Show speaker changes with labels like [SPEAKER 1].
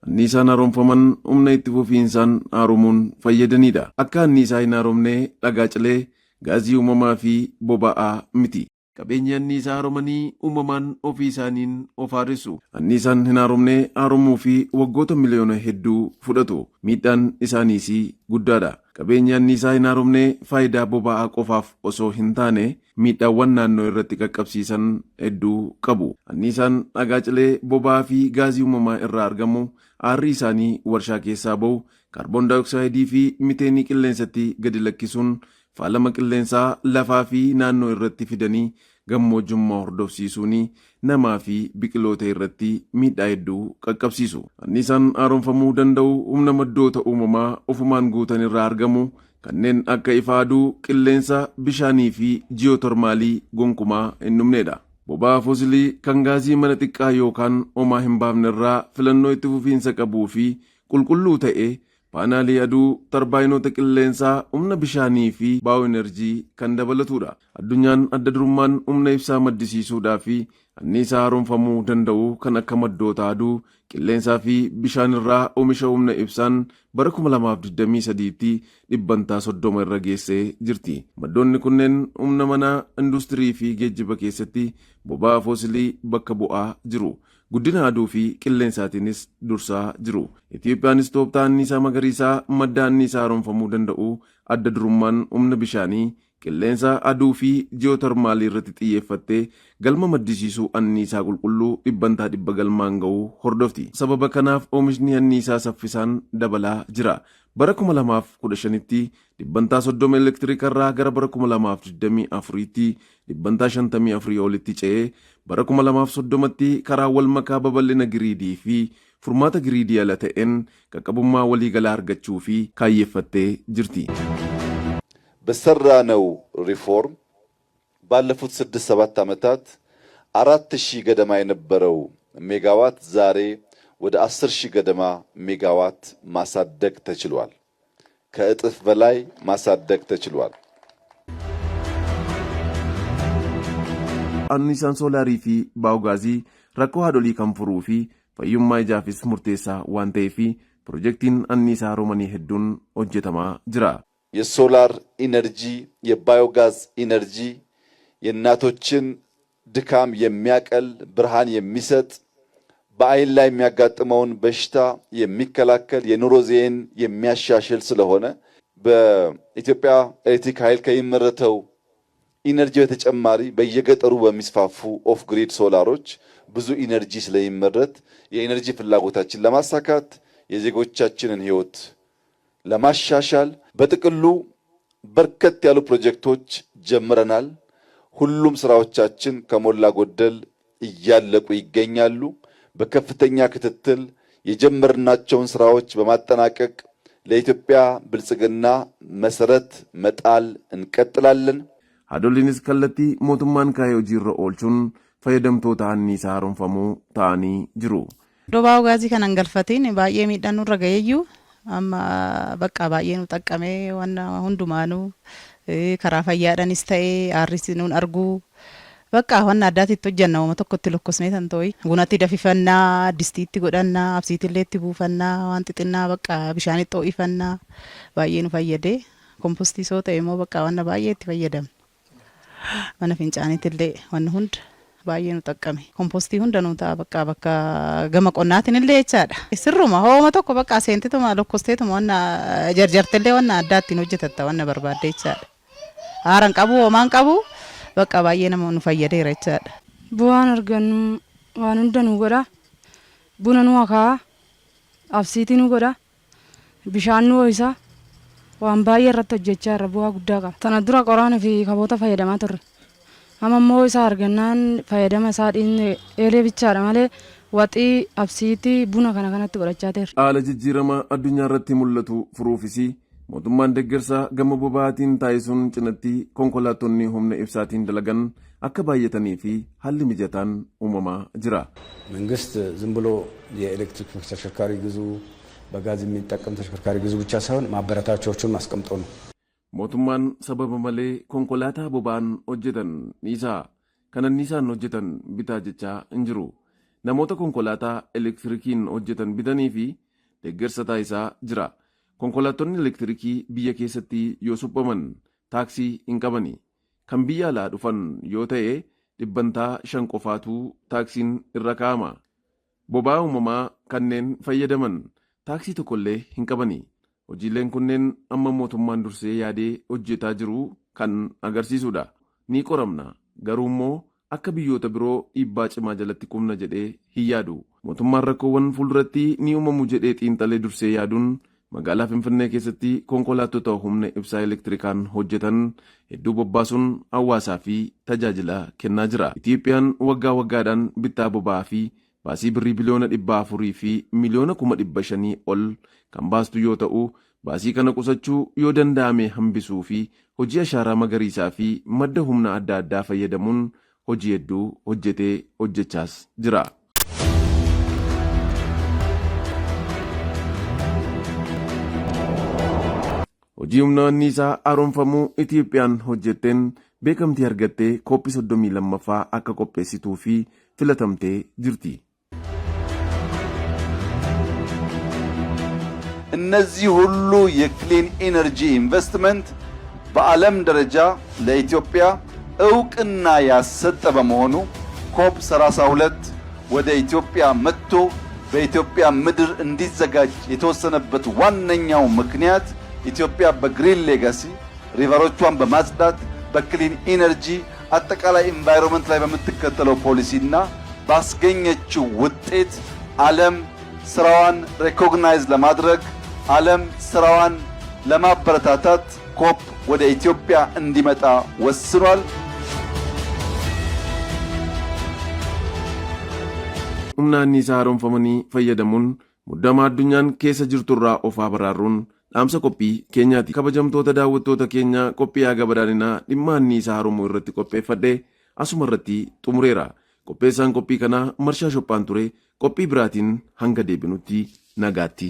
[SPEAKER 1] Anniisaan haaromfaman humna itti fufiinsaan haarumuun fayyadanidha. Akka anniisaa hin haaromne dhagaa cilee, gaazii uumamaa fi boba'aa miti. Qabeenya anniisaa haaromanii uumamaan ofii isaaniin of haaressu. Anniisaan hin haaromne haaromuu fi waggoota miliyoona hedduu fudhatu. Miidhaan isaaniis guddaadha. Qabeenya anniisaa hin haaromne faayidaa boba'aa qofaaf osoo hin taane miidhaawwan naannoo irratti qaqqabsiisan hedduu qabu. Anniisaan dhagaa cilee, boba'aa fi gaazii uumamaa irraa argamu. Aarri isaanii warshaa keessaa ba'u kaarboon daayoksayidii fi miteenii qilleensatti gadi lakkisuun faalama qilleensaa lafaa fi naannoo irratti fidanii gammoojjummaa hordofsiisuun namaa fi biqiloota irratti miidhaa hedduu qaqqabsiisu. Anniisaan haaromfamuu danda'u humna maddoota uumamaa ofumaan guutan irraa argamu kanneen akka ifa aduu, qilleensa, bishaanii fi ji'ootermaalii gonkumaa hin dhumnedha. Boba'aa fosilii kan gaazii mana xiqqaa yookaan homaa hin baafne irraa filannoo itti fufiinsa qabuu fi qulqulluu ta'e paanaalii aduu, tarbaayinoota qilleensaa, humna bishaanii fi baayoo enerjii kan dabalatudha. Addunyaan adda durummaan humna ibsaa maddisiisuudhaa fi anniisaa haaromfamuu danda'u kan akka maddoota aduu, qilleensaa fi bishaan irraa oomisha humna ibsaan bara 2023tti dhibbantaa 30 irra geessee jirti. Maddoonni kunneen humna manaa, industirii fi geejjiba keessatti boba'aa fosilii bakka bu'aa jiru. Guddina aduu fi qilleensaatiinis dursaa jiru. Itiyoophiyaanis tooftaa anniisaa magariisaa madda anniisaa haaromfamuu danda'u adda durummaan humna bishaanii, qilleensa, aduu fi ji'ootermaalii irratti xiyyeeffattee galma maddisiisuu anniisaa qulqulluu dhibbantaa 100 galmaan ga'uu hordofti. Sababa kanaaf oomishni anniisaa saffisaan dabalaa jira. Bara 2015tti dhibbantaa 30 elektiriikarraa gara bara 2024tti dhibbantaa 54 olitti ce'ee bara 2030tti karaa wal makaa babal'ina giriidii fi furmaata giriidii ala ta'een qaqqabummaa waliigalaa argachuu fi kaayyeeffattee jirti.
[SPEAKER 2] በሰራነው ሪፎርም ባለፉት 6-7 ዓመታት 4000 ገደማ የነበረው ሜጋዋት ዛሬ ወደ 10000 ገደማ ሜጋዋት ማሳደግ ተችሏል። ከእጥፍ በላይ ማሳደግ ተችሏል።
[SPEAKER 1] Anniisaan soolaarii fi baayoogaazii rakkoo haadholii kan furuu fi fayyummaa ijaafis murteessaa waan ta'eef piroojeektiin anniisaa haaromanii hedduun hojjetamaa jira.
[SPEAKER 2] የሶላር ኢነርጂ፣ የባዮጋዝ ኢነርጂ የእናቶችን ድካም የሚያቀል ብርሃን የሚሰጥ በአይን ላይ የሚያጋጥመውን በሽታ የሚከላከል የኑሮ ዘይቤን የሚያሻሽል ስለሆነ በኢትዮጵያ ኤሌክትሪክ ኃይል ከሚመረተው ኢነርጂ በተጨማሪ በየገጠሩ በሚስፋፉ ኦፍ ግሪድ ሶላሮች ብዙ ኢነርጂ ስለሚመረት የኢነርጂ ፍላጎታችንን ለማሳካት የዜጎቻችንን ህይወት ለማሻሻል በጥቅሉ በርከት ያሉ ፕሮጀክቶች ጀምረናል። ሁሉም ስራዎቻችን ከሞላ ጎደል እያለቁ ይገኛሉ። በከፍተኛ ክትትል የጀመርናቸውን ስራዎች በማጠናቀቅ ለኢትዮጵያ ብልጽግና መሰረት መጣል እንቀጥላለን።
[SPEAKER 1] Haadholiinis kallattii mootummaan kaayee hojiirra oolchuun fayyadamtoota anniisaa haaromfamuu ta'anii jiru.
[SPEAKER 3] Baayoogaazii kan hangalfatiin baay'ee miidhaan nurra ga'eeyyuu amma bakka baay'ee nu xaqqamee waan hundumaanuu karaa fayyaadhanis ta'ee aarris nuun arguu bakka waan addaatitti hojjenna uuma tokkotti lokkosnee tan ta'oyi bunatti dafifannaa, distiitti godhannaa, absiitillee itti buufannaa, waan xixinnaa bakka bishaanitti ho'ifannaa baay'ee nu fayyade. Kompostii soo ta'e immoo bakka waan baay'ee itti fayyadamna. Mana fincaaniitillee waan hunda baay'ee nu xaqqame. Kompostii hunda nu ta'a bakka gama qonnaatiin illee jechaadha. Sirruma hooma tokko bakka seentituma lokkosteetuma waan jarjartillee waan addaatti hojjetatta waan barbaadde jechaadha. Haaran qabu hoomaan qabu bakka baay'ee nama nu fayyadeera jechaadha.
[SPEAKER 4] Bu'aan argannu waan hunda nu godha. Buna nu akaa, absiitii nu godha, bishaan nu ho'isa. Waan baay'ee irratti hojjechaa irra bu'aa guddaa qaba. Tana dura qoraana fi kaboota fayyadamaa turre. Amma immoo isaa argannaan fayyadama isaa dhiinne eelee bichaadha malee waxii, absiitii, buna kanatti godhachaa jirra.
[SPEAKER 1] Haala jijjiirama addunyaa irratti mul'atu furuufis mootummaan deeggarsa gama boba'aatiin taasisuun cinatti konkolaattonni humna ibsaatiin dalagan akka baay'atanii fi haalli mijataan uumamaa jira.
[SPEAKER 5] መንግስት ዝም ብሎ የኤሌክትሪክ ተሽከርካሪ ግዙ በጋዝ የሚጠቀም ተሽከርካሪ ግዙ ብቻ ሳይሆን ማበረታቻዎቹን አስቀምጦ ነው።
[SPEAKER 1] mootummaan sababa malee konkolaataa boba'aan hojjetan niisaa kanan niisaan hojjetan bitaa jechaa hin jiru. Namoota konkolaataa elektirikiin hojjetan bitanii fi deeggarsa taasisaa jira. Konkolaattonni elektirikii biyya keessatti yoo suphaman taaksii hin qabani. Kan biyya alaa dhufan yoo ta'e dhibbantaa 5 qofaatu taaksiin irra kaa'ama. Boba'aa uumamaa kanneen fayyadaman taaksii tokkollee hin qabani. Hojiileen kunneen amma mootummaan dursee yaadee hojjetaa jiru kan agarsiisudha. Ni qoramna garuu immoo akka biyyoota biroo dhiibbaa cimaa jalatti qubna jedhee hin yaadu. Mootummaan rakkoowwan fuulduratti ni uumamu jedhee xiinxalee dursee yaaduun magaalaa Finfinnee keessatti konkolaattota humna ibsaa elektirikaan hojjetan hedduu bobbaasuun hawaasaa fi tajaajila kennaa jira. Itiyoophiyaan waggaa waggaadhaan bittaa boba'aa fi baasii birrii biliyoona 400 fi miliyoona 500 ol kan baastu yoo ta'u, baasii kana qusachuu yoo danda'ame hambisuu fi hojii ashaaraa magariisaa fi madda humna adda addaa fayyadamuun hojii hedduu hojjetee hojjechaas jira. Hojii humna anniisaa haaromfamuu Itiyoophiyaan hojjetteen beekamtii argattee kooppii 32ffaa akka qopheessituu fi filatamtee jirti.
[SPEAKER 2] እነዚህ ሁሉ የክሊን ኢነርጂ ኢንቨስትመንት በዓለም ደረጃ ለኢትዮጵያ እውቅና ያሰጠ በመሆኑ ኮፕ 32 ወደ ኢትዮጵያ መጥቶ በኢትዮጵያ ምድር እንዲዘጋጅ የተወሰነበት ዋነኛው ምክንያት ኢትዮጵያ በግሪን ሌጋሲ ሪቨሮቿን በማጽዳት በክሊን ኢነርጂ አጠቃላይ ኢንቫይሮንመንት ላይ በምትከተለው ፖሊሲና ባስገኘችው ውጤት ዓለም ስራዋን ሪኮግናይዝ ለማድረግ ዓለም ስራዋን ለማበረታታት ኮፕ ወደ ኢትዮጵያ እንዲመጣ ወስኗል።
[SPEAKER 1] humna anniisaa haaromfamanii fayyadamuun muddamaa addunyaan keessa jirturraa of baraaruun dhaamsa qophii keenyaati. Kabajamtoota daawwattoota keenya qophii haga badhaadhinaa dhimma anniisaa haaromuu irratti qopheeffadhe asuma irratti xumureera. Qopheessaan qophii kanaa Marshaa Shophaan ture. Qophii biraatiin hanga deebinutti nagaatti.